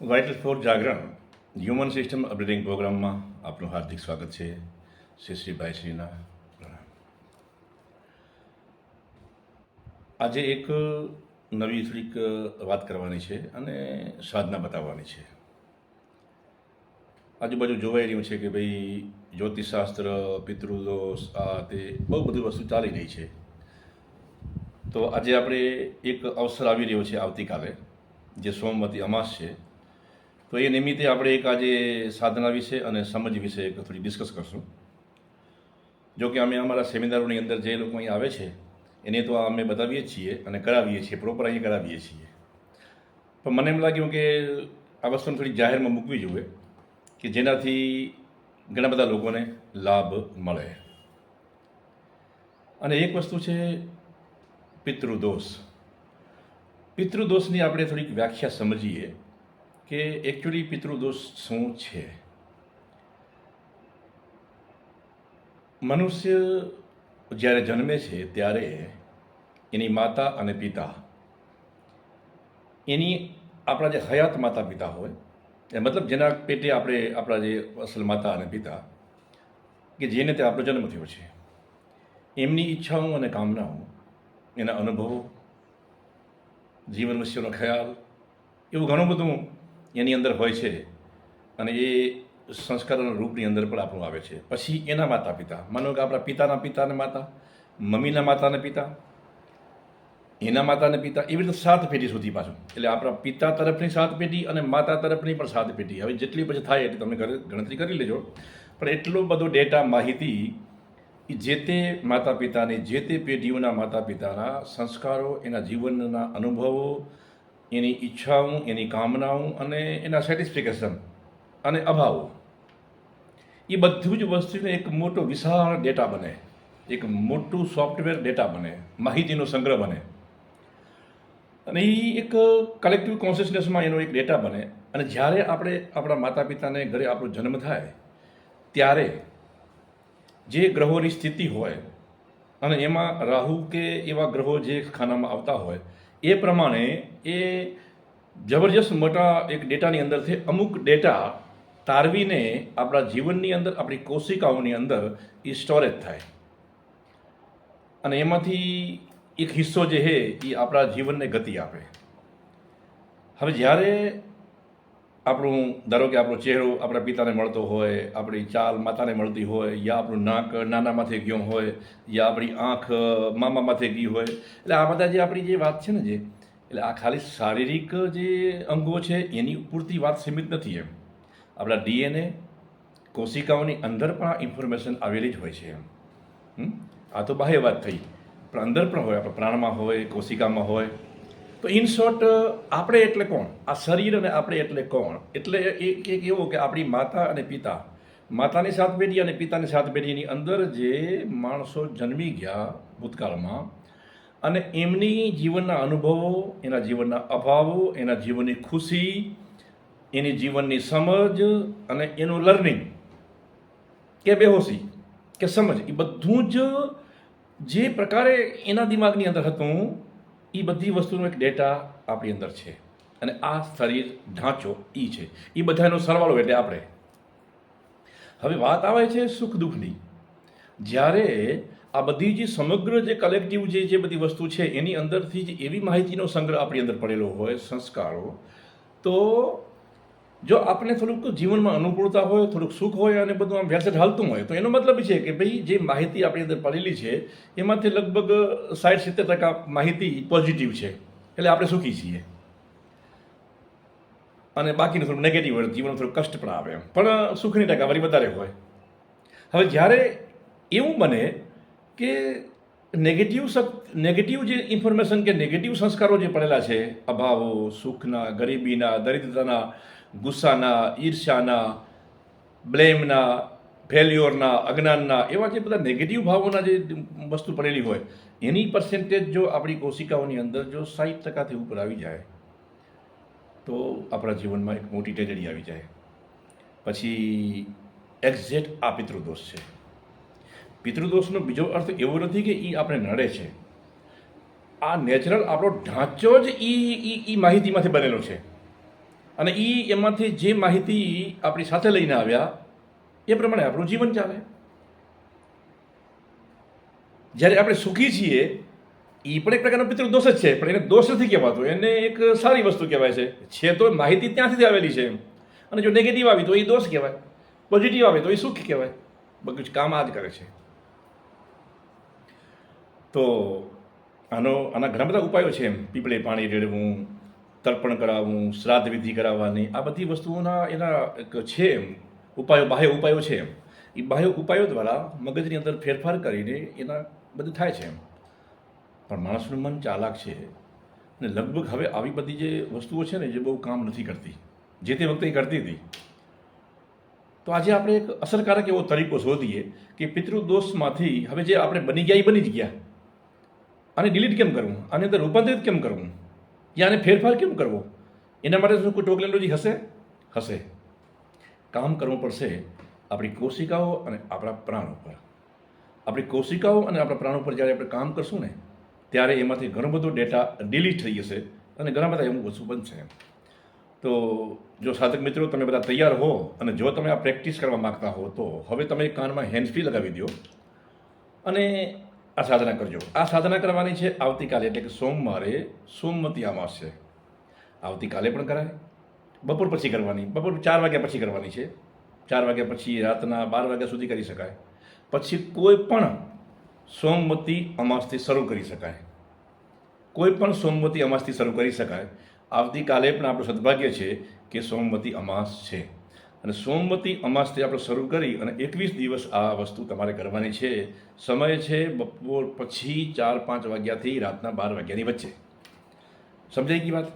Vital four જાગરણ human system updating પ્રોગ્રામમાં આપનું હાર્દિક સ્વાગત છે. શ્રીના પ્રણામ. આજે એક નવી થોડીક વાત કરવાની છે અને સાધના બતાવવાની છે. આજુબાજુ જોવાઈ રહ્યું છે કે ભાઈ જ્યોતિષશાસ્ત્ર, પિતૃદોષ, આ તે બહુ બધી વસ્તુ ચાલી રહી છે. તો આજે આપણે એક અવસર આવી રહ્યો છે આવતીકાલે, જે સોમવતી અમાસ છે. તો એ નિમિત્તે આપણે એક આજે સાધના વિશે અને સમજ વિશે એક થોડી ડિસ્કસ કરશું. જો કે અમે અમારા સેમિનારોની અંદર જે લોકો અહીં આવે છે એને તો અમે બતાવીએ જ છીએ અને કરાવીએ છીએ, પ્રોપર અહીં કરાવીએ છીએ. પણ મને એમ લાગ્યું કે આ વસ્તુને થોડી જાહેરમાં મૂકવી જોઈએ કે જેનાથી ઘણા બધા લોકોને લાભ મળે. અને એક વસ્તુ છે પિતૃદોષ. પિતૃદોષની આપણે થોડીક વ્યાખ્યા સમજીએ કે એકચ્યુઅલી પિતૃદોષ શું છે. મનુષ્ય જ્યારે જન્મે છે ત્યારે એની માતા અને પિતા, એની આપણા જે હયાત માતા પિતા હોય, એ મતલબ જેના પેટે આપણે આપણા જે અસલ માતા અને પિતા કે જેને તે આપણો જન્મ થયો છે, એમની ઈચ્છાઓ અને કામનાઓ, એના અનુભવો, જીવન વિશેનો ખ્યાલ, એવું ઘણું બધું એની અંદર હોય છે અને એ સંસ્કારોના રૂપની અંદર પણ આપણું આવે છે. પછી એના માતા પિતા, માનો કે આપણા પિતાના પિતાને માતા, મમ્મીના માતાને પિતા, એના માતાને પિતા, એવી રીતે 7 પેઢી સુધી પાછું. એટલે આપણા પિતા તરફની 7 પેઢી અને માતા તરફની પણ 7 પેઢી. હવે જેટલી પછી થાય એટલી તમે ગણતરી કરી લેજો. પણ એટલો બધો ડેટા, માહિતી જે તે માતા પિતાની, જે તે પેઢીઓના માતા પિતાના સંસ્કારો, એના જીવનના અનુભવો, એની ઈચ્છાઓ, એની કામનાઓ અને એના સેટિસ્ફિકેશન અને અભાવો, એ બધું જ વસ્તુને એક મોટો વિશાળ ડેટા બને, એક મોટું સોફ્ટવેર ડેટા બને, માહિતીનો સંગ્રહ બને. અને એ એક કલેક્ટિવ કોન્શિયસનેસમાં એનો એક ડેટા બને. અને જ્યારે આપણે આપણા માતા પિતાને ઘરે આપણો જન્મ થાય ત્યારે જે ગ્રહોની સ્થિતિ હોય અને એમાં રાહુ કે એવા ગ્રહો જે ખાનામાં આવતા હોય, એ પ્રમાણે એ જબરજસ્ત મોટા એક ડેટાની અંદરથી અમુક ડેટા તારવીને આપણા જીવનની અંદર, આપણી કોશિકાઓની અંદર એ સ્ટોરેજ થાય. અને એમાંથી એક હિસ્સો જે છે એ આપણા જીવનને ગતિ આપે. હવે જ્યારે આપણું, ધારો કે આપણો ચહેરો આપણા પિતાને મળતો હોય, આપણી ચાલ માતાને મળતી હોય, યા આપણું નાક નાનામાંથી ગયું હોય, યા આપણી આંખ મામામાંથી ગઈ હોય, એટલે આ બધા જે આપણી જે વાત છે ને, જે એટલે આ ખાલી શારીરિક જે અંગો છે એની પૂરતી વાત સીમિત નથી. એમ આપણા ડીએનએ, કોશિકાઓની અંદર પણ આ ઇન્ફોર્મેશન આવેલી જ હોય છે. આ તો બાહ્ય વાત થઈ, પણ અંદર પણ હોય, આપણા પ્રાણમાં હોય, કોશિકામાં હોય. તો ઇન શોર્ટ, આપણે એટલે કોણ? આ શરીર અને આપણે એટલે કોણ? એટલે એક એવો કે આપણી માતા અને પિતા, માતાની 7 પેઢી અને પિતાની 7 પેઢીની અંદર જે માણસો જન્મી ગયા ભૂતકાળમાં, અને એમની જીવનના અનુભવો, એના જીવનના અભાવો, એના જીવનની ખુશી, એની જીવનની સમજ અને એનું લર્નિંગ કે બેહોશી કે સમજ, એ બધું જ જે પ્રકારે એના દિમાગની અંદર હતું, એ બધી વસ્તુનો એક ડેટા આપણી અંદર છે. અને આ શરીર ઢાંચો એ છે, એ બધાનો સરવાળો એટલે આપણે. હવે વાત આવે છે સુખ દુઃખની. જ્યારે આ બધી જે સમગ્ર જે કલેક્ટિવ જે બધી વસ્તુ છે એની અંદરથી જ એવી માહિતીનો સંગ્રહ આપણી અંદર પડેલો હોય, સંસ્કારો, તો જો આપણે થોડુંક જીવનમાં અનુકૂળતા હોય, થોડુંક સુખ હોય અને બધું આમ વ્યવસ્થિત હાલતું હોય, તો એનો મતલબ છે કે ભાઈ જે માહિતી આપણી અંદર પડેલી છે એમાંથી લગભગ 60-70% માહિતી પોઝિટિવ છે, એટલે આપણે સુખી છીએ. અને બાકીનું થોડું નેગેટિવ હોય, જીવનમાં થોડું કષ્ટ પણ આવે, પણ સુખની ટકાવારી વધારે હોય. હવે જ્યારે એવું બને કે નેગેટિવ જે ઇન્ફોર્મેશન કે નેગેટિવ સંસ્કારો જે પડેલા છે, અભાવો, સુખના, ગરીબીના, દરિદ્રતાના, ગુસ્સાના, ઈર્ષ્યાના, બ્લેમના, ફેલ્યોરના, અજ્ઞાનના, એવા જે બધા નેગેટિવ ભાવોના જે વસ્તુ પડેલી હોય, એની પર્સેન્ટેજ જો આપણી કોશિકાઓની અંદર જો 60%થી ઉપર આવી જાય તો આપણા જીવનમાં એક મોટી ટ્રેજેડી આવી જાય. પછી એક્ઝેક્ટ આ પિતૃદોષ છે. પિતૃદોષનો બીજો અર્થ એવો નથી કે એ આપણે નડે છે. આ નેચરલ આપણો ઢાંચો જ એ માહિતીમાંથી બનેલો છે. અને એમાંથી જે માહિતી આપણી સાથે લઈને આવ્યા એ પ્રમાણે આપણું જીવન ચાલે. જ્યારે આપણે સુખી છીએ એ પણ એક પ્રકારનો પિતૃ દોષ જ છે, પણ એને દોષ નથી કહેવાતો, એને એક સારી વસ્તુ કહેવાય છે તો માહિતી ત્યાંથી આવેલી છે. અને જો નેગેટિવ આવી તો એ દોષ કહેવાય, પોઝિટિવ આવે તો એ સુખ કહેવાય. બધું જ કામ આ જ કરે છે. તો આના ઘણા બધા ઉપાયો છે. પીપળે પાણી રેડવું, તર્પણ કરાવવું, શ્રાદ્ધ વિધિ કરાવવાની, આ બધી વસ્તુઓના એના છે ઉપાયો, બાહ્ય ઉપાયો છે. એ બાહ્ય ઉપાયો દ્વારા મગજની અંદર ફેરફાર કરીને એના બધું થાય છે. પણ માણસનું મન ચાલાક છે અને લગભગ હવે આવી બધી જે વસ્તુઓ છે ને જે બહુ કામ નથી કરતી, જે તે વખતે એ કરતી હતી. તો આજે આપણે એક અસરકારક એવો તરીકો શોધીએ કે પિતૃદોષમાંથી હવે જે આપણે બની ગયા એ બની જ ગયા, આને ડિલીટ કેમ કરવું, આની અંદર રૂપાંતરિત કેમ કરવું, યા આને ફેરફાર કેમ કરવો. એના માટે શું કોઈ ટેકનોલોજી હશે? કામ કરવું પડશે આપણી કોશિકાઓ અને આપણા પ્રાણ ઉપર. આપણી કોશિકાઓ અને આપણા પ્રાણ ઉપર જ્યારે આપણે કામ કરશું ને ત્યારે એમાંથી ઘણો બધો ડેટા ડિલીટ થઈ જશે અને ઘણા બધા એવું વસ્તુ બનશે. તો જો સાધક મિત્રો તમે બધા તૈયાર હો અને જો તમે આ પ્રેક્ટિસ કરવા માગતા હો તો હવે તમે કાનમાં હેન્ડફ્રી લગાવી દો અને આ સાધના કરજો. આ સાધના કરવાની છે આવતીકાલે, એટલે કે સોમવારે સોમવતી અમાસ છે. આવતીકાલે પણ કરાય, બપોર પછી કરવાની, બપોર 4 વાગ્યા પછી કરવાની છે. 4 વાગ્યા પછી રાતના 12 વાગ્યા સુધી કરી શકાય. પછી કોઈ પણ સોમવતી અમાસથી શરૂ કરી શકાય, કોઈ પણ સોમવતી અમાસથી શરૂ કરી શકાય. આવતીકાલે પણ આપણું સદભાગ્ય છે કે સોમવતી અમાસ છે અને સોમવતી અમાસથી આપણે શરૂ કરી અને 21 દિવસ આ વસ્તુ તમારે કરવાની છે. સમય છે બપોર પછી 4-5 વાગ્યાથી રાતના 12 વાગ્યાની વચ્ચે. સમજાઈ ગઈ વાત?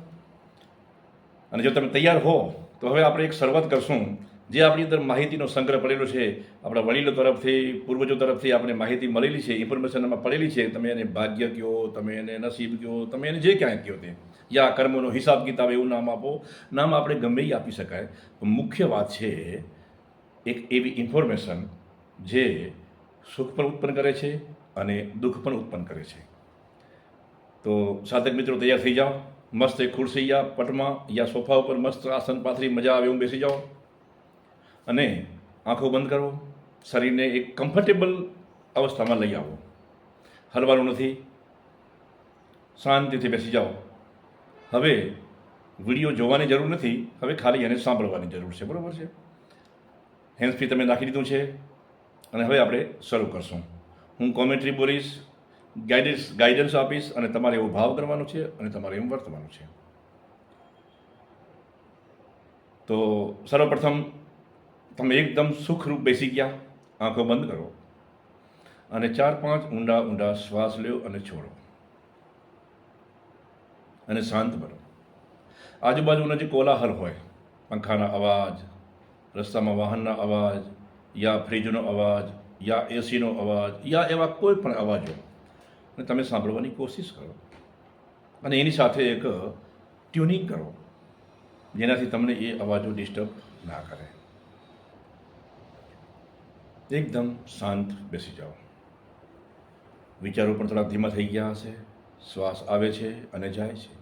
અને જો તમે તૈયાર હો તો હવે આપણે એક શરૂઆત કરશું. જે આપણી અંદર માહિતીનો સંગ્રહ પડેલો છે, આપણા વડીલો તરફથી, પૂર્વજો તરફથી આપણે માહિતી મળેલી છે, ઇન્ફોર્મેશન એમાં પડેલી છે. તમે એને ભાગ્ય કહો, તમે એને નસીબ કહો, તમે એને જે ક્યાંય કહો તે, યા કર્મોનો હિસાબ કિતાબ એવું નામ આપો. નામ આપણે ગમે એ આપી શકાય. મુખ્ય વાત છે એક એવી ઇન્ફોર્મેશન જે સુખ પણ ઉત્પન્ન કરે છે અને દુઃખ પણ ઉત્પન્ન કરે છે. તો સાધક મિત્રો તૈયાર થઈ જાઓ. મસ્ત એક ખુરશી યા પટમાં યા સોફા ઉપર મસ્ત આસન પાથરી મજા આવે એવું બેસી જાઓ અને આંખો બંધ કરો. શરીરને એક કમ્ફર્ટેબલ અવસ્થામાં લઈ આવો. હલવાનું નથી, શાંતિથી બેસી જાઓ. હવે વિડીયો જોવાની જરૂર નથી, હવે ખાલી એને સાંભળવાની જરૂર છે. બરાબર છે? હેન્ડફ્રી તમે નાખી દીધું છે અને હવે આપણે શરૂ કરશું. હું કોમેન્ટ્રી બોલીશ, ગાઈડન્સ આપીશ અને તમારે એવો ભાવ કરવાનો છે અને તમારે એમ વર્તવાનું છે. તો સર્વપ્રથમ તમે એકદમ સુખરૂપ બેસી ગયા, આંખો બંધ કરો અને 4-5 ઊંડા શ્વાસ લો અને છોડો અને શાંત બનો. આજુબાજુનો જે કોલાહલ હોય, પંખાના અવાજ, રસ્તામાં વાહનના અવાજ, યા ફ્રીજનો અવાજ, યા એસીનો અવાજ, યા એવા કોઈ પણ અવાજો અને તમે સાંભળવાની કોશિશ કરો અને એની સાથે એક ટ્યુનિંગ કરો જેનાથી તમને એ અવાજો ડિસ્ટર્બ ના કરે. એકદમ શાંત બેસી જાઓ. વિચારો પણ થોડા ધીમા થઈ ગયા હશે. શ્વાસ આવે છે અને જાય છે.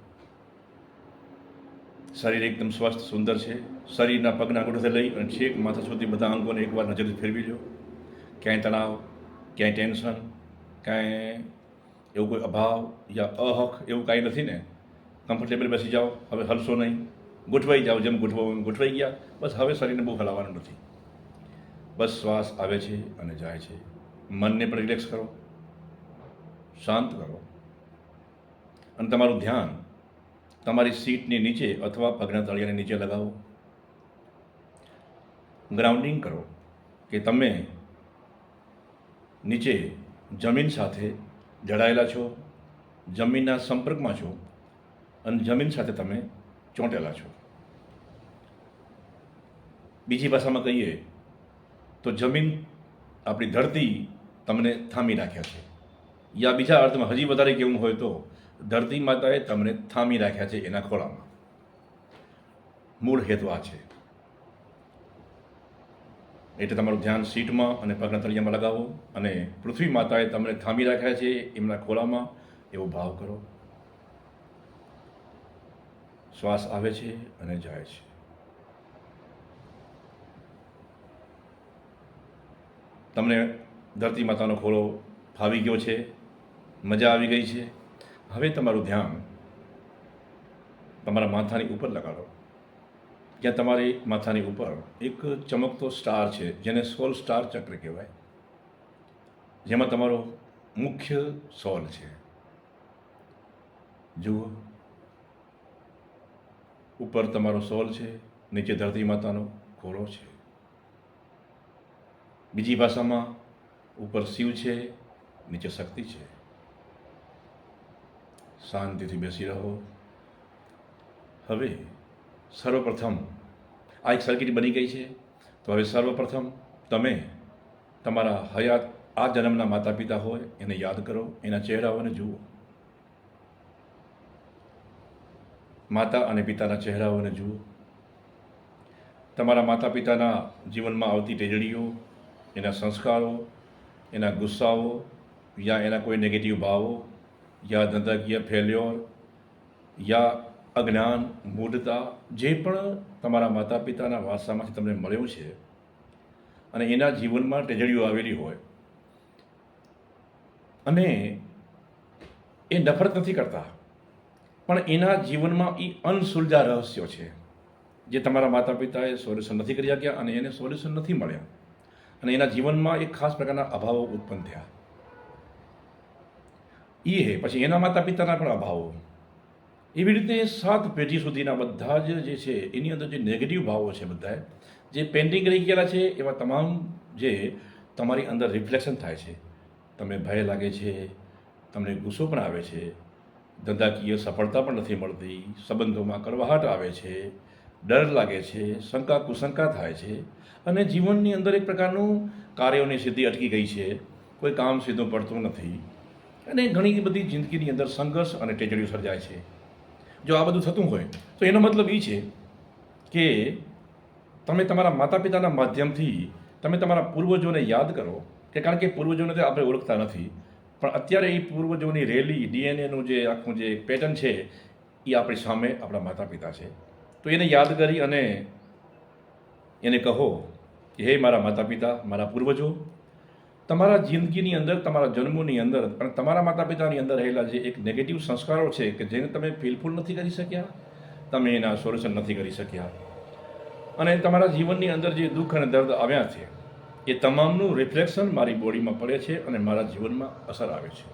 શરીર એકદમ સ્વસ્થ સુંદર છે. શરીરના પગના અંગૂઠાથી લઈ અને છેક માથા સુધી બધા અંગોને એકવાર નજરથી ફેરવી લો. ક્યાંય તણાવ, ક્યાંય ટેન્શન, કાંઈ એવું કોઈ અભાવ યા અહક એવું કાંઈ નથી ને? કમ્ફર્ટેબલ બેસી જાઓ. હવે હલશો નહીં, ગોઠવાઈ જાઓ. જેમ ગોઠવાઈ ગયા. બસ હવે શરીરને બહુ હલાવવાનું નથી. બસ શ્વાસ આવે છે અને જાય છે. મનને પણ રિલેક્સ કરો, શાંત કરો અને તમારું ધ્યાન તમારી સીટની નીચે અથવા પગના તળિયાની નીચે લગાવો. ગ્રાઉન્ડિંગ કરો કે તમે નીચે જમીન સાથે જડાયેલા છો, જમીનના સંપર્કમાં છો અને જમીન સાથે તમે ચોંટેલા છો. બીજી ભાષામાં કહીએ તો જમીન, આપણી ધરતી તમને થામી રાખ્યા છે, યા બીજા અર્થમાં હજી વધારે કેવું હોય તો ધરતી માતાએ તમને થામી રાખ્યા છે એના ખોળામાં. મૂળ હેતુ આ છે. એટલે તમારું ધ્યાન સીટમાં અને પગના તળિયામાં લગાવો અને પૃથ્વી માતાએ તમને થામી રાખ્યા છે એમના ખોળામાં એવો ભાવ કરો. શ્વાસ આવે છે અને જાય છે. તમને ધરતી માતાનો ખોળો ફાવી ગયો છે, મજા આવી ગઈ છે. હવે તમારું ધ્યાન તમારા માથાની ઉપર લગાડો. જ્યાં તમારી માથાની ઉપર એક ચમકતો સ્ટાર છે, જેને સોલ સ્ટાર ચક્ર કહેવાય, જેમાં તમારો મુખ્ય સોલ છે. જુઓ, ઉપર તમારો સોલ છે, નીચે ધરતી માતાનો ખોળો છે. બીજી ભાષામાં ઉપર શિવ છે, નીચે શક્તિ છે. શાંતિથી બેસી રહો. હવે સર્વપ્રથમ આ એક સર્કિટ બની ગઈ છે. તો હવે સર્વપ્રથમ તમે તમારા હયાત આ જન્મના માતા પિતા હોય એને યાદ કરો, એના ચહેરાઓને જુઓ. માતા અને પિતાના ચહેરાઓને જુઓ. તમારા માતા પિતાના જીવનમાં આવતી ટેજડીઓ, એના સંસ્કારો, એના ગુસ્સાઓ, યા એના કોઈ નેગેટિવ ભાવો, યા ધંધાકીય ફેલ્યોર, યા અજ્ઞાન, મૂઢતા, જે પણ તમારા માતા પિતાના વારસામાંથી તમને મળ્યું છે અને એના જીવનમાં ટેજડીઓ આવેલી હોય, અને એ નફરત નથી કરતા, પણ એના જીવનમાં એ અનસુલઝા રહસ્યો છે જે તમારા માતા પિતાએ સોલ્યુશન નથી કરી શક્યા અને એને સોલ્યુશન નથી મળ્યા, અને એના જીવનમાં એક ખાસ પ્રકારના અભાવો ઉત્પન્ન થયા. પછી એના માતા પિતાના પણ અભાવો. એવી રીતે 7 પેઢી સુધીના બધા જ જે છે એની અંદર જે નેગેટિવ ભાવો છે, બધા જે પેન્ડિંગ રહી ગયેલા છે, એવા તમામ જે તમારી અંદર રિફ્લેક્શન થાય છે. તમને ભય લાગે છે, તમને ગુસ્સો પણ આવે છે, ધંધાકીય સફળતા પણ નથી મળતી, સંબંધોમાં કડવાહટ આવે છે, ડર લાગે છે, શંકા કુશંકા થાય છે, અને જીવનની અંદર એક પ્રકારનું કાર્યોની સિદ્ધિ અટકી ગઈ છે, કોઈ કામ સીધું પડતું નથી, અને ઘણી બધી જિંદગીની અંદર સંઘર્ષ અને ટેજડીઓ સર્જાય છે. જો આ બધું થતું હોય તો એનો મતલબ એ છે કે તમે તમારા માતા પિતાના માધ્યમથી તમે તમારા પૂર્વજોને યાદ કરો, કે કારણ કે પૂર્વજોને તો આપણે ઓળખતા નથી, પણ અત્યારે એ પૂર્વજોની રેલી ડીએનએનું જે આખું જે પેટર્ન છે એ આપણી સામે આપણા માતા પિતા છે. તો એને યાદ કરી અને એને કહો કે હે મારા માતા પિતા, મારા પૂર્વજો, તમારા જિંદગીની અંદર, તમારા જન્મોની અંદર અને તમારા માતા પિતાની અંદર રહેલા જે એક નેગેટિવ સંસ્કારો છે કે જેને તમે ફિલફૂલ નથી કરી શક્યા, તમે એના સોલ્યુશન નથી કરી શક્યા, અને તમારા જીવનની અંદર જે દુઃખ અને દર્દ આવ્યા છે એ તમામનું રિફ્લેક્શન મારી બોડીમાં પડે છે અને મારા જીવનમાં અસર આવે છે.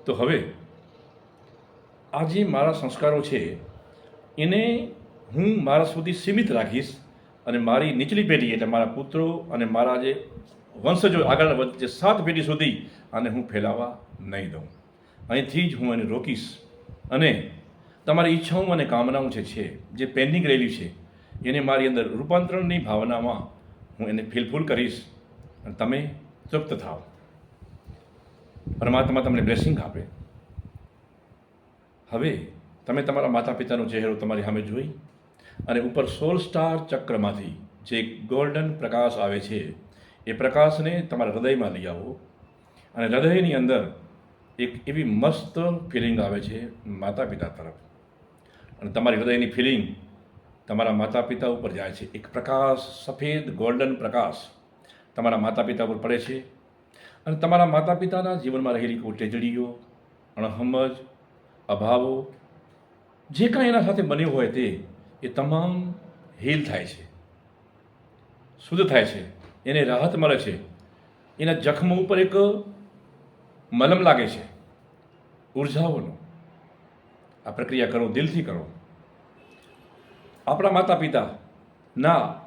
તો હવે આ જે મારા સંસ્કારો છે એને હું મારા સુધી સીમિત રાખીશ, અને મારી નીચલી પેઢી એટલે મારા પુત્રો અને મારા જે વંશજો આગળ જે 7 પેઢી સુધી આને હું ફેલાવા નહીં દઉં. અહીંથી જ હું એને રોકીશ, અને તમારી ઈચ્છાઓ અને કામનાઓ જે પેન્ડિંગ રહેલી છે એને મારી અંદર રૂપાંતરણની ભાવનામાં હું એને ફિલફૂલ કરીશ, અને તમે તૃપ્ત થાઓ. પરમાત્મા તમને બ્લેસિંગ આપે. હવે તમે તમારા માતા પિતાનો ચહેરો તમારી સામે જોઈ અને ઉપર સોલ સ્ટાર ચક્રમાંથી જે ગોલ્ડન પ્રકાશ આવે છે એ પ્રકાશને તમારા હૃદયમાં લઈ આવો, અને હૃદયની અંદર એક એવી મસ્ત ફિલિંગ આવે છે માતા પિતા તરફ, અને તમારી હૃદયની ફિલિંગ તમારા માતા પિતા ઉપર જાય છે. એક પ્રકાશ, સફેદ ગોલ્ડન પ્રકાશ તમારા માતા પિતા ઉપર પડે છે, અને તમારા માતા પિતાના જીવનમાં રહેલી કોઈ ટેજડીઓ, અણહમજ, અભાવો, જે કાંઈ એના સાથે બન્યું હોય તે એ તમામ હીલ થાય છે, શુદ્ધ થાય છે, એને રાહત મળે છે. એના જખમો ઉપર એક મલમ લાગે છે ઉર્જાઓનો. આ પ્રક્રિયા કરો, દિલથી કરો. આપણા માતા પિતા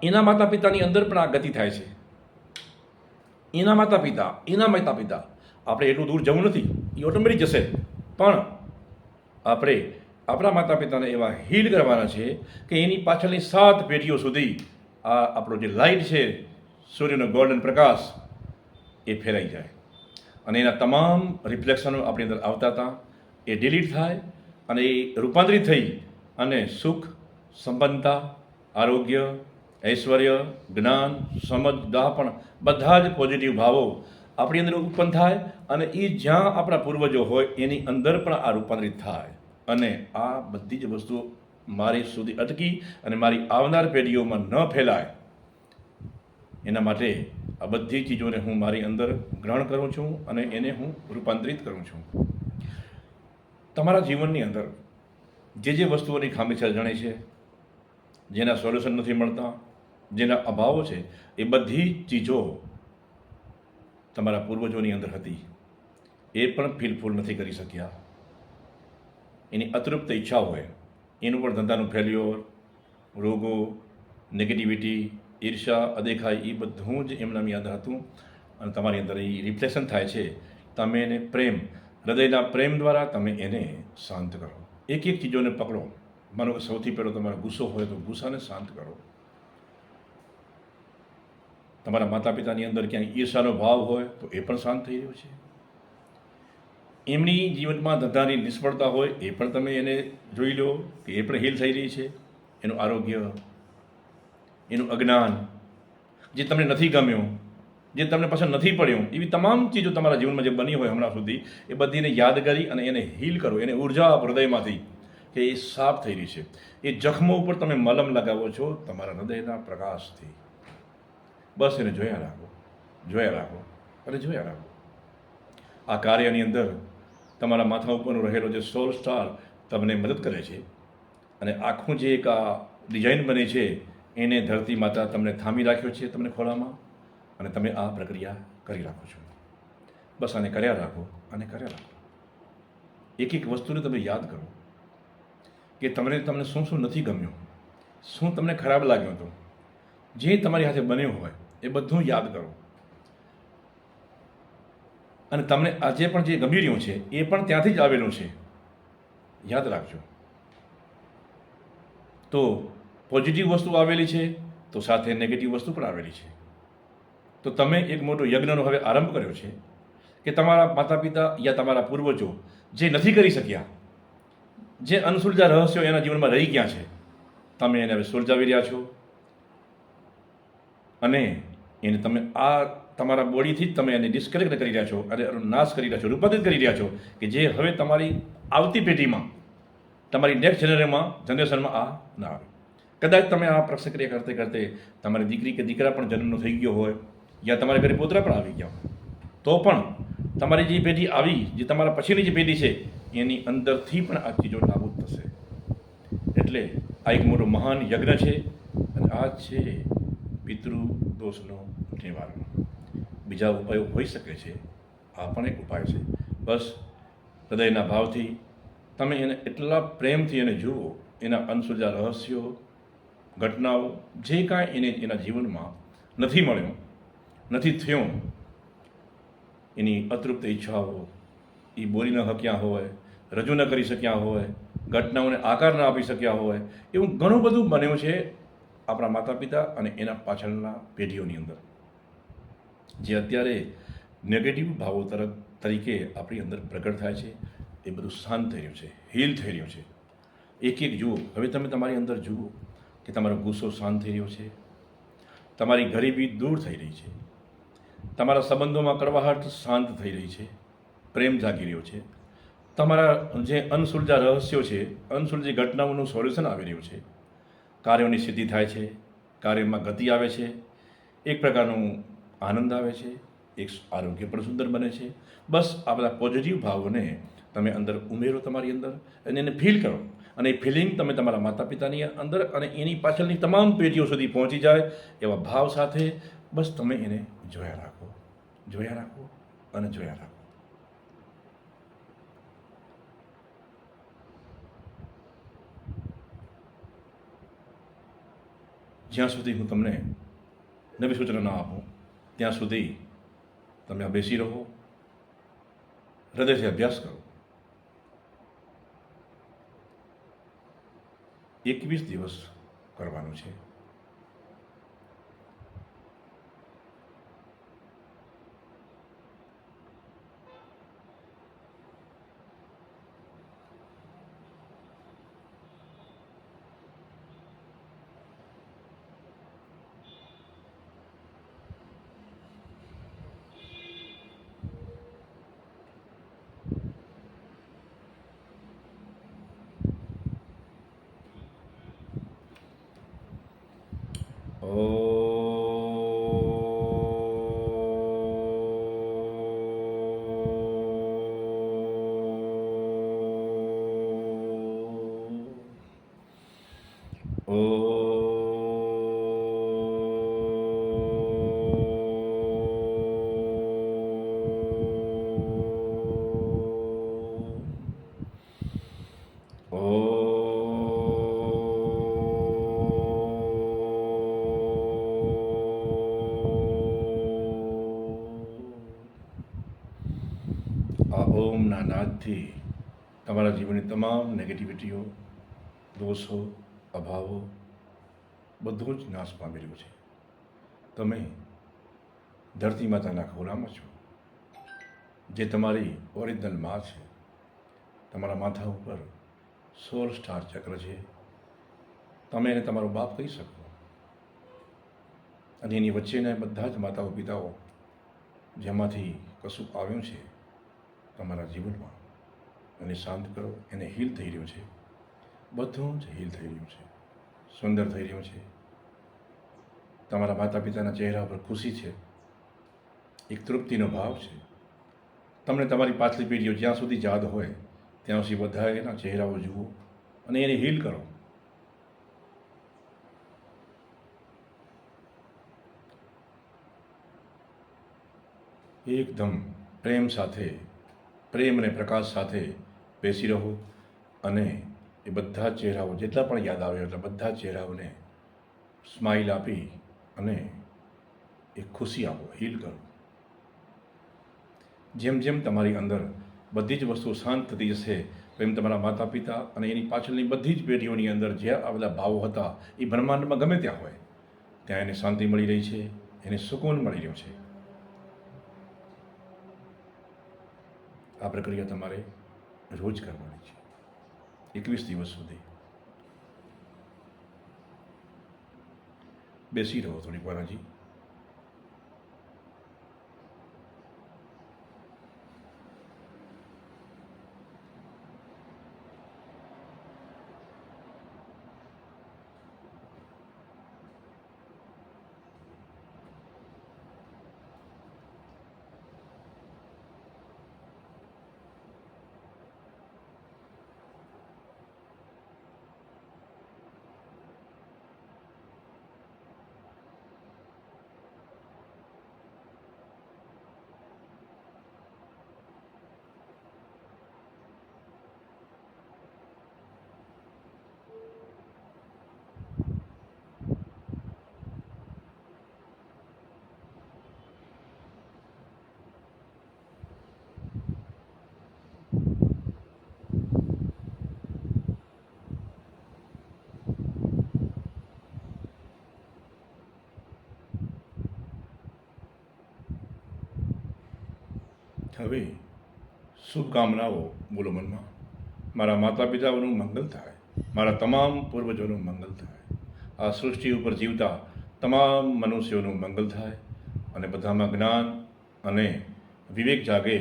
એના માતા પિતાની અંદર પણ આ ગતિ થાય છે. એના માતા પિતા આપણે એટલું દૂર જવું નથી, એ ઓટોમેટિક જશે, પણ આપણે આપણા માતા પિતાને એવા હીલ કરવાના છે કે એની પાછળની 7 પેઢીઓ સુધી આ આપણો જે લાઇટ છે, સૂર્યનો ગોલ્ડન પ્રકાશ, એ ફેરાઈ જાય, અને એના તમામ રિફ્લેક્શનો આપણી અંદર આવતા હતા એ ડિલીટ થાય, અને એ રૂપાંતરિત થઈ અને સુખ, સંપન્નતા, આરોગ્ય, ઐશ્વર્ય, જ્ઞાન, સમજ, દાહપણ, બધા જ પોઝિટિવ ભાવો આપણી અંદર ઉત્પન્ન થાય, અને એ જ્યાં આપણા પૂર્વજો હોય એની અંદર પણ આ રૂપાંતરિત થાય, અને આ બધી જ વસ્તુઓ મારી સુધી અટકી અને મારી આવનાર પેઢીઓમાં ન ફેલાય એના માટે આ બધી ચીજોને હું મારી અંદર ગ્રહણ કરું છું અને એને હું રૂપાંતરિત કરું છું. તમારા જીવનની અંદર જે વસ્તુઓની ખામી સર્જાણી છે, જેના સોલ્યુશન નથી મળતા, જેના અભાવો છે, એ બધી ચીજો તમારા પૂર્વજોની અંદર હતી. એ પણ ફિલફૂલ નથી કરી શક્યા. એની અતૃપ્ત ઈચ્છા હોય, એનું પણ ધંધાનું ફેલ્યોર, રોગો, નેગેટિવિટી, ઈર્ષા, અદેખાઈ, એ બધું જ એમનાની અંદર હતું અને તમારી અંદર એ રિફ્લેક્શન થાય છે. તમે એને પ્રેમ, હૃદયના પ્રેમ દ્વારા તમે એને શાંત કરો. એક ચીજોને પકડો. માનો કે સૌથી પહેલો તમારો ગુસ્સો હોય તો ગુસ્સાને શાંત કરો. તમારા માતા પિતાની અંદર ક્યાંય ઈર્ષાનો ભાવ હોય તો એ પણ શાંત થઈ રહ્યો છે. એમની જીવનમાં ધંધાની નિષ્ફળતા હોય એ પણ તમે એને જોઈ લો કે એ પણ હીલ થઈ રહી છે. એનું આરોગ્ય, એનું અજ્ઞાન, જે તમને નથી ગમ્યું, જે તમને પસંદ નથી પડ્યું, એવી તમામ ચીજો તમારા જીવનમાં જે બની હોય હમણાં સુધી, એ બધીને યાદ કરી અને એને હીલ કરો. એને ઉર્જા આપો હૃદયમાંથી કે એ સાફ થઈ રહી છે. એ જખમો ઉપર તમે મલમ લગાવો છો તમારા હૃદયના પ્રકાશથી. બસ એને જોયા રાખો, જોયા રાખો અને જોયા રાખો. આ કાર્યની અંદર તમારા માથા ઉપરનો રહેલો જે સોલ સ્ટાર તમને મદદ કરે છે અને આખું જે એક આ ડિઝાઇન બને છે એને ધરતી માતા તમને થામી રાખ્યો છે તમને ખોળામાં અને તમે આ પ્રક્રિયા કરી રાખો છો. બસ આને કર્યા રાખો અને કર્યા રાખો. એક વસ્તુને તમે યાદ કરો કે તમને શું શું નથી ગમ્યું, શું તમને ખરાબ લાગ્યું હતું, જે તમારી સાથે બન્યું હોય એ બધું યાદ કરો અને તમને આજે પણ જે ગમી રહ્યું છે એ પણ ત્યાંથી જ આવેલું છે. યાદ રાખજો. તો પોઝિટિવ વસ્તુ આવેલી છે તો સાથે નેગેટિવ વસ્તુ પણ આવેલી છે. તો તમે એક મોટો યજ્ઞનો હવે આરંભ કર્યો છે કે તમારા માતા પિતા યા તમારા પૂર્વજો જે નથી કરી શક્યા, જે અનસુલઝા રહસ્યો એના જીવનમાં રહી ગયા છે, તમે એને હવે સુલઝાવી રહ્યા છો અને એને તમે આ તમારા બોડીથી જ તમે એને ડિસ્કનેક્ટ કરી રહ્યા છો અને એનો નાશ કરી રહ્યા છો, રૂપાંતરિત કરી રહ્યા છો કે જે હવે તમારી આવતી પેઢીમાં, તમારી નેક્સ્ટ જનરેશનમાં આ ના આવે. કદાચ તમે આ પ્રક્રિયા કરતે કરતે તમારી દીકરી કે દીકરા પણ જન્મનો થઈ ગયો હોય યા તમારા ઘરે પોતરા પણ આવી ગયા હોય, તો પણ તમારી જે પેઢી આવી, જે તમારા પછીની જે પેઢી છે એની અંદરથી પણ આ ચીજો નાબૂદ થશે. એટલે આ એક મોટો મહાન યજ્ઞ છે અને આ છે પિતૃ દોષનો નિવારણ. બીજા ઉપાયો હોઈ શકે છે, આ પણ એક ઉપાય છે. બસ હૃદયના ભાવથી તમે એને એટલા પ્રેમથી એને જુઓ, એના અનસુલઝા રહસ્યો, ઘટનાઓ, જે કાંઈ એને એના જીવનમાં નથી મળ્યું, નથી થયું, એની અતૃપ્ત ઈચ્છાઓ, એ બોલી ન શક્યા હોય, રજૂ ન કરી શક્યા હોય, ઘટનાઓને આકાર ન આપી શક્યા હોય, એવું ઘણું બધું બન્યું છે આપણા માતા પિતા અને એના પાછળના પેઢીઓની અંદર, જે અત્યારે નેગેટિવ ભાવો તરીકે આપણી અંદર પ્રગટ થાય છે. એ બધું શાંત થઈ રહ્યું છે, હીલ થઈ રહ્યું છે. એક જુઓ. હવે તમે તમારી અંદર જુઓ કે તમારો ગુસ્સો શાંત થઈ રહ્યો છે, તમારી ગરીબી દૂર થઈ રહી છે, તમારા સંબંધોમાં કડવાહટ શાંત થઈ રહી છે, પ્રેમ જાગી રહ્યો છે, તમારા જે અનસુલઝા રહસ્યો છે, અનસુલઝી ઘટનાઓનું સોલ્યુશન આવી રહ્યું છે, કાર્યોની સિદ્ધિ થાય છે, કાર્યમાં ગતિ આવે છે, એક પ્રકારનું આનંદ આવે છે, એક આરોગ્ય પણ સુંદર બને છે. બસ આ બધા પોઝિટિવ ભાવોને તમે અંદર ઉમેરો તમારી અંદર અને એને ફીલ કરો અને એ ફિલિંગ તમે તમારા માતા પિતાની અંદર અને એની પાછળની તમામ પેઢીઓ સુધી પહોંચી જાય એવા ભાવ સાથે બસ તમે એને જોયા રાખો, જોયા રાખો અને જોયા રાખો. જ્યાં સુધી હું તમને નવી સૂચના ના આપું ત્યાં સુધી તમે આ બેસી રહો, હૃદયથી અભ્યાસ કરો. 21 દિવસ કરવાનું છે. આ ઓમના નાદથી તમારા જીવનની તમામ નેગેટિવિટીઓ, દોષો, અભાવો બધું જ નાશ પામી રહ્યું છે. તમે ધરતી માતાના ખોળામાં છો, જે તમારી ઓરિજિનલ માં છે. તમારા માથા ઉપર 16 સ્ટાર ચક્ર છે. તમે એને તમારો બાપ કહી શકો. અને એની વચ્ચેના બધા જ માતાઓ પિતાઓ જેમાંથી કશું આવ્યું છે તમારા જીવનમાં, એને શાંત કરો. એને હીલ થઈ રહ્યું છે, બધું જ હીલ થઈ રહ્યું છે, સુંદર થઈ રહ્યું છે. તમારા માતા પિતાના ચહેરા પર ખુશી છે, એક તૃપ્તિનો ભાવ છે. તમને તમારી પાછલી પેઢીઓ જ્યાં સુધી યાદ હોય ત્યાં સુધી બધા એના ચહેરાઓ જુઓ અને એને હીલ કરો. એકદમ પ્રેમ સાથે, પ્રેમ અને પ્રકાશ સાથે બેસી રહો અને એ બધા ચહેરાઓ જેટલા પણ યાદ આવે એટલા બધા ચહેરાઓને સ્માઇલ આપી અને એક ખુશી આપો, હીલ કરો. જેમ જેમ તમારી અંદર બધી જ વસ્તુઓ શાંત થતી જશે એમ તમારા માતા પિતા અને એની પાછળની બધી જ પેઢીઓની અંદર જે આવેલા ભાવો હતા એ બ્રહ્માંડમાં ગમે ત્યાં હોય ત્યાં એને શાંતિ મળી રહી છે, એને સુકૂન મળી રહ્યો છે. આ પ્રક્રિયા તમારે રોજ કરવાની છે, 21 દિવસ સુધી. બેસી રહો થોડીક વાર હજી. હવે શુભકામનાઓ બોલો મનમાં. મારા માતા પિતાઓનું મંગલ થાય, મારા તમામ પૂર્વજોનું મંગલ થાય, આ સૃષ્ટિ ઉપર જીવતા તમામ મનુષ્યોનું મંગલ થાય અને બધામાં જ્ઞાન અને વિવેક જાગે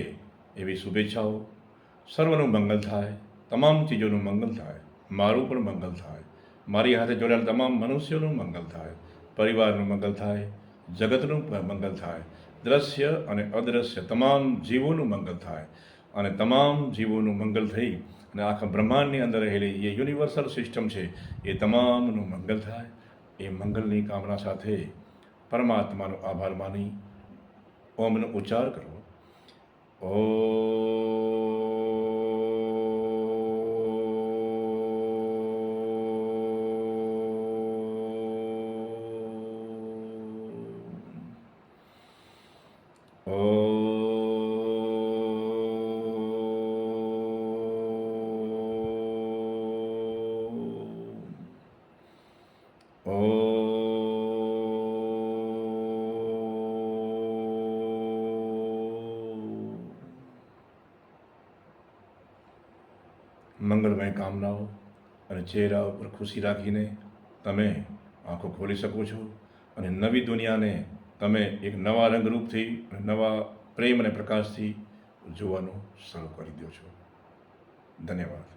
એવી શુભેચ્છાઓ. સર્વનું મંગલ થાય, તમામ ચીજોનું મંગલ થાય, મારું પણ મંગલ થાય, મારી હાથે જોડાયેલા તમામ મનુષ્યોનું મંગલ થાય, પરિવારનું મંગલ થાય, જગતનું મંગલ થાય, દ્રશ્ય અને અદ્રશ્ય તમામ જીવોનું મંગલ થાય અને તમામ જીવોનું મંગલ થઈ અને આખા બ્રહ્માંડની અંદર રહેલી એ યુનિવર્સલ સિસ્ટમ છે એ તમામનું મંગલ થાય. એ મંગલની કામના સાથે પરમાત્માનો આભાર માની ઓમનો ઉચ્ચાર કરો. મંગળમય કામનાઓ અને ચહેરા ઉપર ખુશી રાખીને તમે આંખો ખોલી શકો છો અને નવી દુનિયાને તમે એક નવા રંગરૂપથી, નવા પ્રેમ અને પ્રકાશથી જોવાનું શરૂ કરી દો છો. ધન્યવાદ.